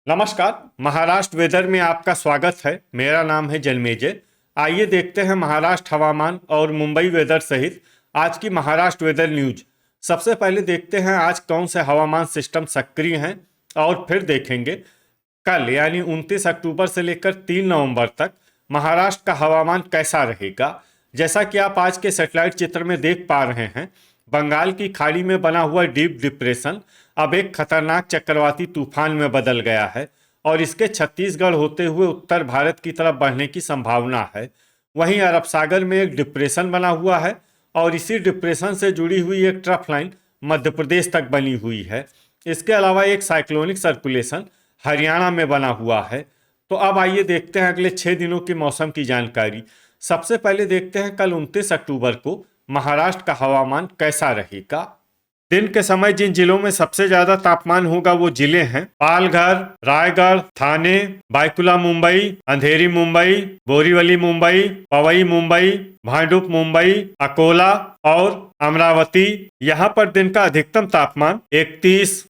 नमस्कार। महाराष्ट्र वेदर में आपका स्वागत है। मेरा नाम है जन्मेजय। आइए देखते हैं महाराष्ट्र हवामान और मुंबई वेदर सहित आज की महाराष्ट्र वेदर न्यूज। सबसे पहले देखते हैं आज कौन से हवामान सिस्टम सक्रिय हैं और फिर देखेंगे कल यानी 29 अक्टूबर से लेकर 3 नवंबर तक महाराष्ट्र का हवामान कैसा रहेगा। जैसा कि आप आज के सैटेलाइट चित्र में देख पा रहे हैं, बंगाल की खाड़ी में बना हुआ डीप डिप्रेशन अब एक खतरनाक चक्रवाती तूफान में बदल गया है और इसके छत्तीसगढ़ होते हुए उत्तर भारत की तरफ बढ़ने की संभावना है। वहीं अरब सागर में एक डिप्रेशन बना हुआ है और इसी डिप्रेशन से जुड़ी हुई एक ट्रफ लाइन मध्य प्रदेश तक बनी हुई है। इसके अलावा एक साइक्लोनिक सर्कुलेशन हरियाणा में बना हुआ है। तो अब आइए देखते हैं अगले 6 दिनों की मौसम की जानकारी। सबसे पहले देखते हैं कल 29 अक्टूबर को महाराष्ट्र का हवामान कैसा रहेगा। दिन के समय जिन जिलों में सबसे ज्यादा तापमान होगा वो जिले हैं पालघर, रायगढ़, ठाणे, बायकुला मुंबई, अंधेरी मुंबई, बोरीवली मुंबई, पवई मुंबई, भांडुप मुंबई, अकोला और अमरावती। यहाँ पर दिन का अधिकतम तापमान 31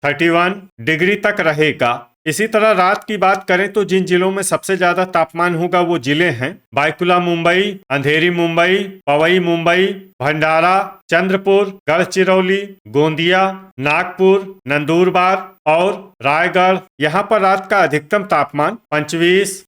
डिग्री तक रहेगा। इसी तरह रात की बात करें तो जिन जिलों में सबसे ज्यादा तापमान होगा वो जिले हैं बायकुला मुंबई, अंधेरी मुंबई, पवई मुंबई, भंडारा, चंद्रपुर, गढ़चिरौली, गोंदिया, नागपुर, नंदुरबार और रायगढ़। यहाँ पर रात का अधिकतम तापमान 25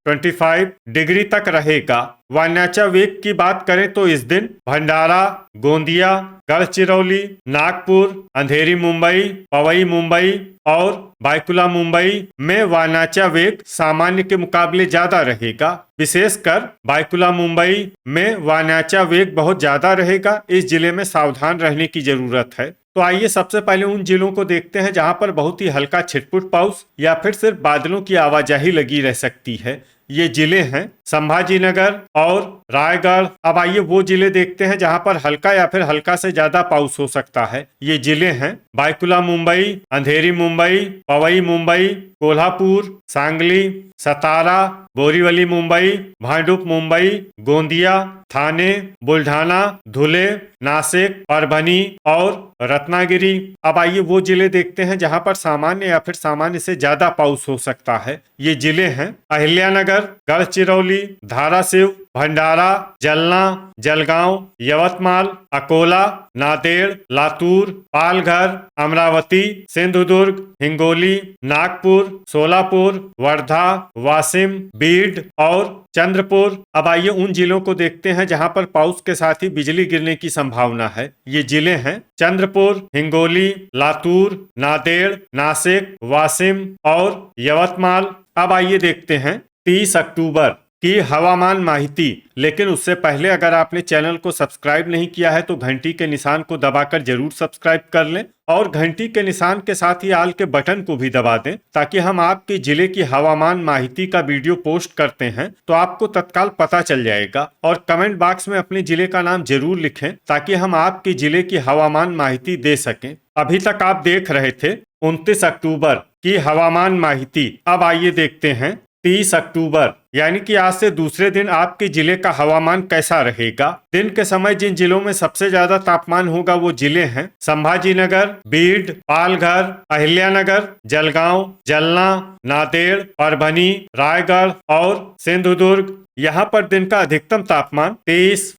डिग्री तक रहेगा। वायनाचा वेग की बात करें तो इस दिन भंडारा, गोंदिया, गढ़चिरौली, नागपुर, अंधेरी मुंबई, पवई मुंबई और बायकुला मुंबई में वायनाचा वेग सामान्य के मुकाबले ज्यादा रहेगा। विशेषकर बायकुला मुंबई में वायनाचा वेग बहुत ज्यादा रहेगा। इस जिले में सावधान रहने की जरूरत है। तो आइए सबसे पहले उन जिलों को देखते हैं जहां पर बहुत ही हल्का छिटपुट पाउस या फिर सिर्फ बादलों की आवाजाही लगी रह सकती है। ये जिले हैं संभाजीनगर और रायगढ़। अब आइए वो जिले देखते हैं जहां पर हल्का या फिर हल्का से ज्यादा पाउस हो सकता है। ये जिले हैं बायकुला मुंबई, अंधेरी मुंबई, पवई मुंबई, कोल्हापुर, सांगली, सतारा, बोरीवली मुंबई, भांडुप मुंबई, गोंदिया, ठाणे, बुल्ढाना, धुले, नासिक, परभनी और रत्नागिरी। अब आइए वो जिले देखते हैं जहां पर सामान्य या फिर सामान्य से ज्यादा पाउस हो सकता है। ये जिले हैं अहिल्यानगर, गढ़चिरौली, धाराशिव, भंडारा, जलना, जलगांव, यवतमाल, अकोला, नांदेड़, लातूर, पालघर, अमरावती, सिंधुदुर्ग, हिंगोली, नागपुर, सोलापुर, वर्धा, वाशिम, बीड और चंद्रपुर। अब आइए उन जिलों को देखते हैं जहां पर पाउस के साथ ही बिजली गिरने की संभावना है। ये जिले हैं चंद्रपुर, हिंगोली, लातूर, नांदेड़, नासिक, वाशिम और यवतमाल। अब आइए देखते हैं 30 अक्टूबर की हवामान माहिती। लेकिन उससे पहले अगर आपने चैनल को सब्सक्राइब नहीं किया है तो घंटी के निशान को दबाकर जरूर सब्सक्राइब कर लें और घंटी के निशान के साथ ही आल के बटन को भी दबा दें ताकि हम आपके जिले की हवामान माहिती का वीडियो पोस्ट करते हैं तो आपको तत्काल पता चल जाएगा। और कमेंट बॉक्स में अपने जिले का नाम जरूर लिखें ताकि हम आपके जिले की हवामान माहिती दे सकें। अभी तक आप देख रहे थे 29 अक्टूबर की हवामान माहिती। अब आइए देखते हैं 30 अक्टूबर यानी कि आज से दूसरे दिन आपके जिले का हवामान कैसा रहेगा। दिन के समय जिन जिलों में सबसे ज्यादा तापमान होगा वो जिले हैं संभाजीनगर, बीड, पालघर, अहिल्यानगर, जलगांव, जलना, नांदेड़, परभनी, रायगढ़ और सिंधुदुर्ग। यहाँ पर दिन का अधिकतम तापमान 30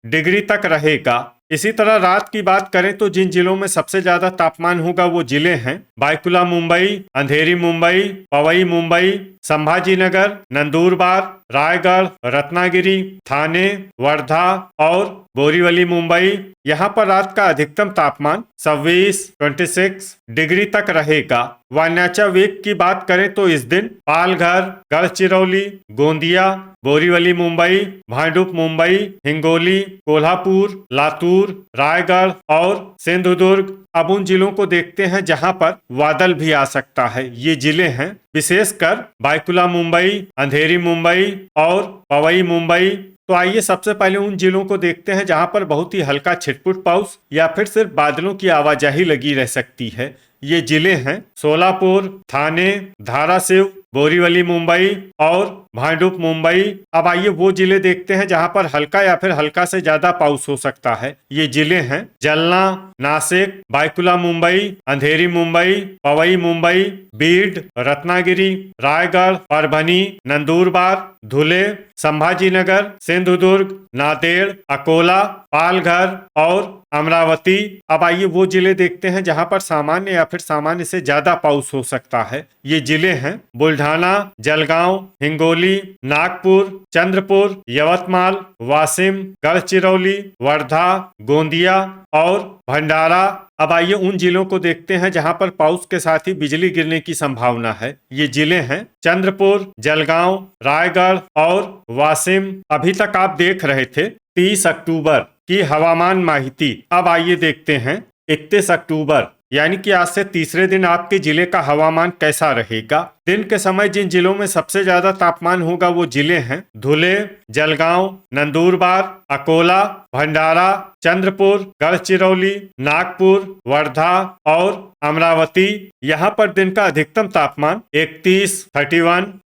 डिग्री तक रहेगा। इसी तरह रात की बात करें तो जिन जिलों में सबसे ज्यादा तापमान होगा वो जिले हैं बायकुला मुंबई, अंधेरी मुंबई, पवई मुंबई, संभाजीनगर, नंदुरबार, रायगढ़, रत्नागिरी, ठाणे, वर्धा और बोरीवली मुंबई। यहाँ पर रात का अधिकतम तापमान 26 डिग्री तक रहेगा। वायनाचा वेग की बात करें तो इस दिन पालघर, गढ़चिरौली, गोंदिया, बोरीवली मुंबई, भांडुप मुंबई, हिंगोली, कोल्हापुर, लातूर, रायगढ़ और सिंधुदुर्ग। अब उन जिलों को देखते हैं जहां पर बादल भी आ सकता है। ये जिले हैं विशेषकर बायकुला मुंबई, अंधेरी मुंबई और पवई मुंबई। तो आइए सबसे पहले उन जिलों को देखते हैं जहां पर बहुत ही हल्का छिटपुट पाउस या फिर सिर्फ बादलों की आवाजाही लगी रह सकती है। ये जिले हैं सोलापुर, ठाणे, धाराशिव, बोरीवली मुंबई और भांडुप मुंबई। अब आइए वो जिले देखते हैं जहां पर हल्का या फिर हल्का से ज्यादा पाउस हो सकता है। ये जिले हैं जालना, नासिक, बायकुला मुंबई, अंधेरी मुंबई, पवई मुंबई, बीड, रत्नागिरी, रायगढ़, परभनी, नंदुरबार, धुले, संभाजीनगर, सिंधुदुर्ग, नांदेड़, अकोला, पालघर और अमरावती। अब आइए वो जिले देखते हैं जहां पर सामान्य या फिर सामान्य से ज्यादा पाउस हो सकता है। ये जिले हैं बुल्ढाना, जलगांव, हिंगोली, नागपुर, चंद्रपुर, यवतमाल, वाशिम, गढ़चिरौली, वर्धा, गोंदिया और भंडारा। अब आइए उन जिलों को देखते हैं जहां पर पाउस के साथ ही बिजली गिरने की संभावना है। ये जिले हैं चंद्रपुर, जलगांव, रायगढ़ और वाशिम। अभी तक आप देख रहे थे 30 अक्टूबर की हवामान माहिती। अब आइए देखते हैं 31 अक्टूबर यानी कि आज से तीसरे दिन आपके जिले का हवामान कैसा रहेगा। दिन के समय जिन जिलों में सबसे ज्यादा तापमान होगा वो जिले हैं धुले, जलगांव, नंदुरबार, अकोला, भंडारा, चंद्रपुर, गढ़चिरौली, नागपुर, वर्धा और अमरावती। यहाँ पर दिन का अधिकतम तापमान 31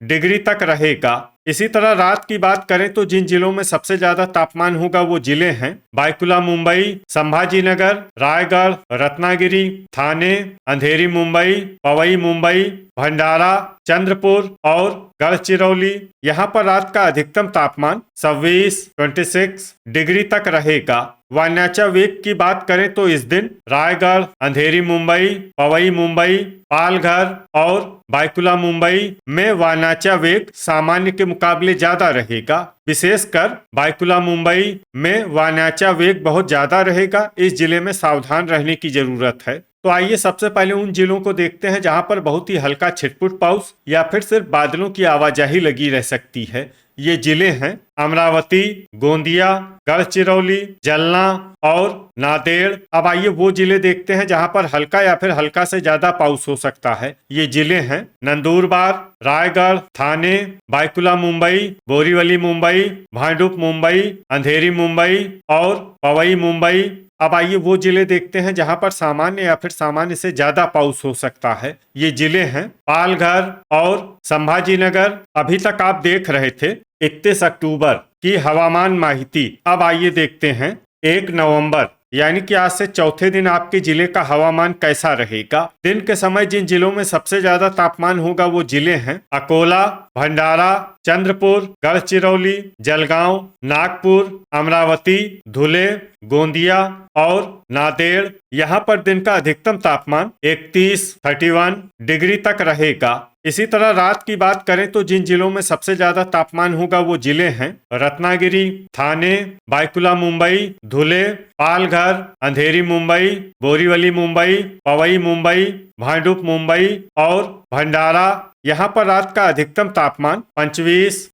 डिग्री तक रहेगा। इसी तरह रात की बात करें तो जिन जिलों में सबसे ज्यादा तापमान होगा वो जिले हैं बायकुला मुंबई, संभाजीनगर, रायगढ़, रत्नागिरी, थाने, अंधेरी मुंबई, पवई मुंबई, भंडारा, चंद्रपुर और गढ़चिरौली। यहाँ पर रात का अधिकतम तापमान 26 डिग्री तक रहेगा। वायनाचा वेग की बात करें तो इस दिन रायगढ़, अंधेरी मुंबई, पवई मुंबई, पालघर और बायकुला मुंबई में वायनाचा वेग सामान्य के मुकाबले ज्यादा रहेगा। विशेषकर बायकुला मुंबई में वायनाचा वेग बहुत ज्यादा रहेगा। इस जिले में सावधान रहने की जरूरत है। तो आइए सबसे पहले उन जिलों को देखते हैं जहां पर बहुत ही हल्का छिटपुट पाउस या फिर सिर्फ बादलों की आवाजाही लगी रह सकती है। ये जिले हैं अमरावती, गोंदिया, गढ़चिरौली, जालना और नांदेड़। अब आइए वो जिले देखते हैं जहां पर हल्का या फिर हल्का से ज्यादा पाउस हो सकता है। ये जिले हैं नंदुरबार, रायगढ़, थाने, बायकुला मुंबई, बोरीवली मुंबई, भांडुप मुंबई, अंधेरी मुंबई और पवई मुंबई। अब आइए वो जिले देखते हैं जहां पर सामान्य या फिर सामान्य से ज्यादा पाउस हो सकता है। ये जिले हैं पालघर और संभाजीनगर। अभी तक आप देख रहे थे 31 अक्टूबर की हवामान माहिती। अब आइए देखते हैं 1 नवंबर यानी कि आज से चौथे दिन आपके जिले का हवामान कैसा रहेगा। दिन के समय जिन जिलों में सबसे ज्यादा तापमान होगा वो जिले हैं अकोला, भंडारा, चंद्रपुर, गढ़चिरौली, जलगांव, नागपुर, अमरावती, धुले, गोंदिया और नांदेड़। यहाँ पर दिन का अधिकतम तापमान 31 डिग्री तक रहेगा। इसी तरह रात की बात करें तो जिन जिलों में सबसे ज्यादा तापमान होगा वो जिले हैं रत्नागिरी, थाने, बायकुला मुंबई, धुले, पालघर, अंधेरी मुंबई, बोरीवली मुंबई, पवई मुंबई, भांडुप मुंबई और भंडारा। यहाँ पर रात का अधिकतम तापमान 25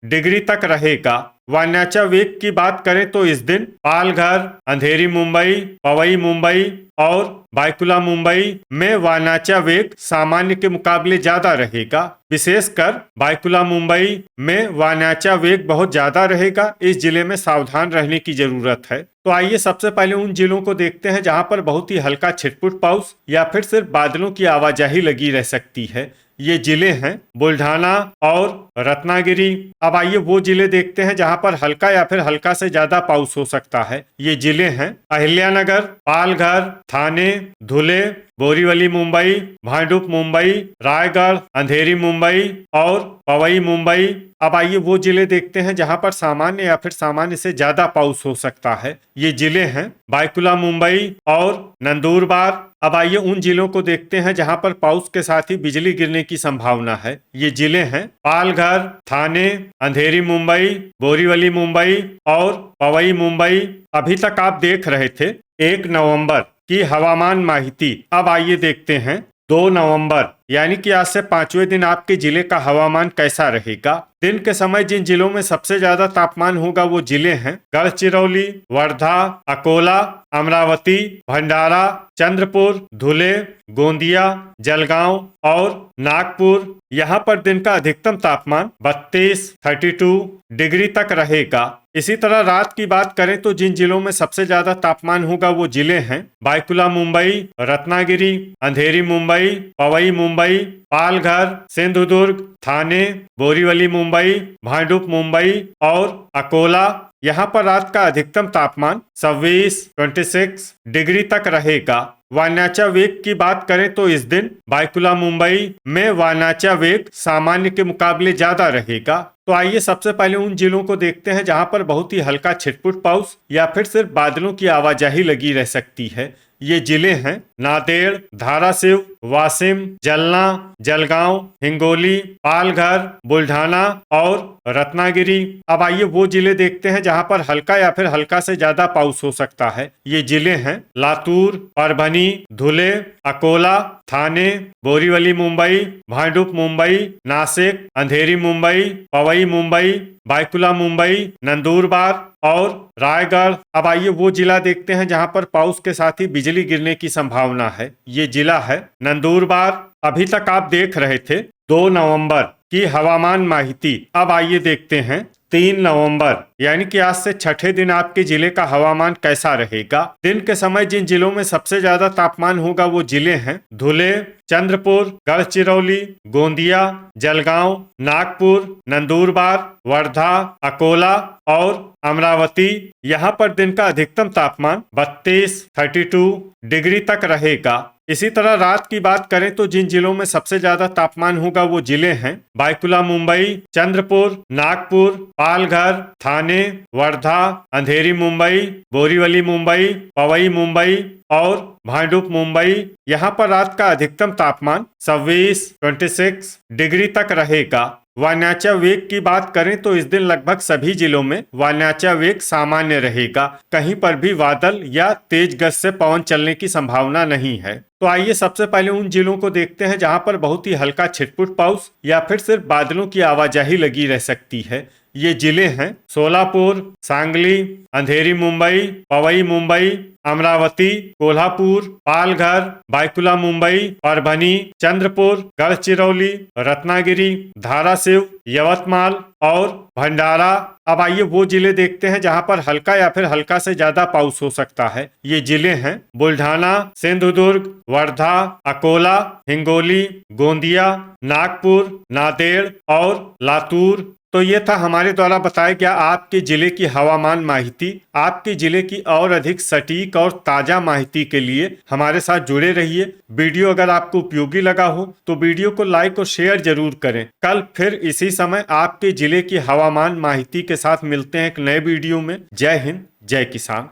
डिग्री तक रहेगा। वायनाचा वेग की बात करें तो इस दिन पालघर, अंधेरी मुंबई, पवई मुंबई और बायकुला मुंबई में वायनाचा वेग सामान्य के मुकाबले ज्यादा रहेगा। विशेषकर बायकुला मुंबई में वायनाचा वेग बहुत ज्यादा रहेगा। इस जिले में सावधान रहने की जरूरत है। तो आइए सबसे पहले उन जिलों को देखते हैं जहां पर बहुत ही हल्का छिटपुट पाउस या फिर सिर्फ बादलों की आवाजाही लगी रह सकती है। ये जिले हैं बुल्ढाना और रत्नागिरी। अब आइए वो जिले देखते हैं जहां पर हल्का या फिर हल्का से ज्यादा पाउस हो सकता है। ये जिले हैं अहिल्यानगर, पालघर, थाने, धुले, बोरीवली मुंबई, भांडुप मुंबई, रायगढ़, अंधेरी मुंबई और पवई मुंबई। अब आइए वो जिले देखते हैं जहां पर सामान्य या फिर सामान्य से ज्यादा पाउस हो सकता है। ये जिले हैं बायकुला मुंबई और नंदुरबार। अब आइए उन जिलों को देखते हैं जहां पर पाउस के साथ ही बिजली गिरने की संभावना है। ये जिले हैं पालघर, थाने, अंधेरी मुंबई, बोरीवली मुंबई और पवई मुंबई। अभी तक आप देख रहे थे 1 नवंबर की हवामान माहिती। अब आइए देखते हैं 2 नवंबर यानी कि आज से 5वें दिन आपके जिले का हवामान कैसा रहेगा। दिन के समय जिन जिलों में सबसे ज्यादा तापमान होगा वो जिले हैं गढ़चिरौली, वर्धा, अकोला, अमरावती, भंडारा, चंद्रपुर, धुले, गोंदिया, जलगांव और नागपुर। यहाँ पर दिन का अधिकतम तापमान 32 डिग्री तक रहेगा। इसी तरह रात की बात करें तो जिन जिलों में सबसे ज्यादा तापमान होगा वो जिले हैं बायकुला मुंबई, रत्नागिरी, अंधेरी मुंबई, पवई मुंबई मुंबई, पालघर, सिंधुदुर्ग, ठाणे, बोरीवली मुंबई, भांडुप मुंबई और अकोला। यहाँ पर रात का अधिकतम तापमान 26 डिग्री तक रहेगा। वायनाचा वेग की बात करें तो इस दिन बायकुला मुंबई में वायनाचा वेग सामान्य के मुकाबले ज्यादा रहेगा। तो आइए सबसे पहले उन जिलों को देखते हैं जहां पर बहुत ही हल्का छिटपुट पाउस या फिर सिर्फ बादलों की आवाजाही लगी रह सकती है। ये जिले हैं नांदेड़, धाराशिव, वाशिम, जलना, जलगांव, हिंगोली, पालघर, बुल्ढाना और रत्नागिरी। अब आइए वो जिले देखते हैं जहां पर हल्का या फिर हल्का से ज्यादा पाउस हो सकता है। ये जिले हैं लातूर, परभनी, धुले, अकोला, ठाणे, बोरीवली मुंबई, भांडुप मुंबई, नासिक, अंधेरी मुंबई, पवई मुंबई, बायकुला मुंबई, नंदुरबार और रायगढ़। अब आइए वो जिला देखते हैं जहां पर पाउस के साथ ही बिजली गिरने की संभावना है। ये जिला है नंदुरबार। अभी तक आप देख रहे थे 2 नवंबर की हवामान माहिती। अब आइए देखते हैं 3 नवंबर यानी कि आज से छठे दिन आपके जिले का हवामान कैसा रहेगा। दिन के समय जिन जिलों में सबसे ज्यादा तापमान होगा वो जिले हैं धुले, चंद्रपुर, गढ़चिरौली, गोंदिया, जलगांव, नागपुर, नंदुरबार, वर्धा, अकोला और अमरावती। यहाँ पर दिन का अधिकतम तापमान 32 डिग्री तक रहेगा। इसी तरह रात की बात करें तो जिन जिलों में सबसे ज्यादा तापमान होगा वो जिले हैं बायकुला मुंबई, चंद्रपुर, नागपुर, पालघर, ठाणे, वर्धा, अंधेरी मुंबई, बोरीवली मुंबई, पवई मुंबई और भांडुप मुंबई। यहाँ पर रात का अधिकतम तापमान 26 डिग्री तक रहेगा। वायनाचा वेग की बात करें तो इस दिन लगभग सभी जिलों में वायनाचा वेग सामान्य रहेगा। कहीं पर भी बादल या तेज गति से पवन चलने की संभावना नहीं है। तो आइए सबसे पहले उन जिलों को देखते हैं जहां पर बहुत ही हल्का छिटपुट पाउस या फिर सिर्फ बादलों की आवाजाही लगी रह सकती है। ये जिले हैं सोलापुर, सांगली, अंधेरी मुंबई, पवई मुंबई, अमरावती, कोल्हापुर, पालघर, बायकुला मुंबई, परभनी, चंद्रपुर, गढ़चिरौली, रत्नागिरी, धाराशिव, यवतमाल और भंडारा। अब आइए वो जिले देखते हैं जहां पर हल्का या फिर हल्का से ज्यादा पाउस हो सकता है। ये जिले हैं बुल्ढाना, सिंधुदुर्ग, वर्धा, अकोला, हिंगोली, गोंदिया, नागपुर, नांदेड़ और लातूर। तो ये था हमारे द्वारा बताया गया आपके जिले की हवामान माहिती। आपके जिले की और अधिक सटीक और ताजा माहिती के लिए हमारे साथ जुड़े रहिए। वीडियो अगर आपको उपयोगी लगा हो तो वीडियो को लाइक और शेयर जरूर करें। कल फिर इसी समय आपके जिले की हवामान माहिती के साथ मिलते हैं एक नए वीडियो में। जय हिंद, जय किसान।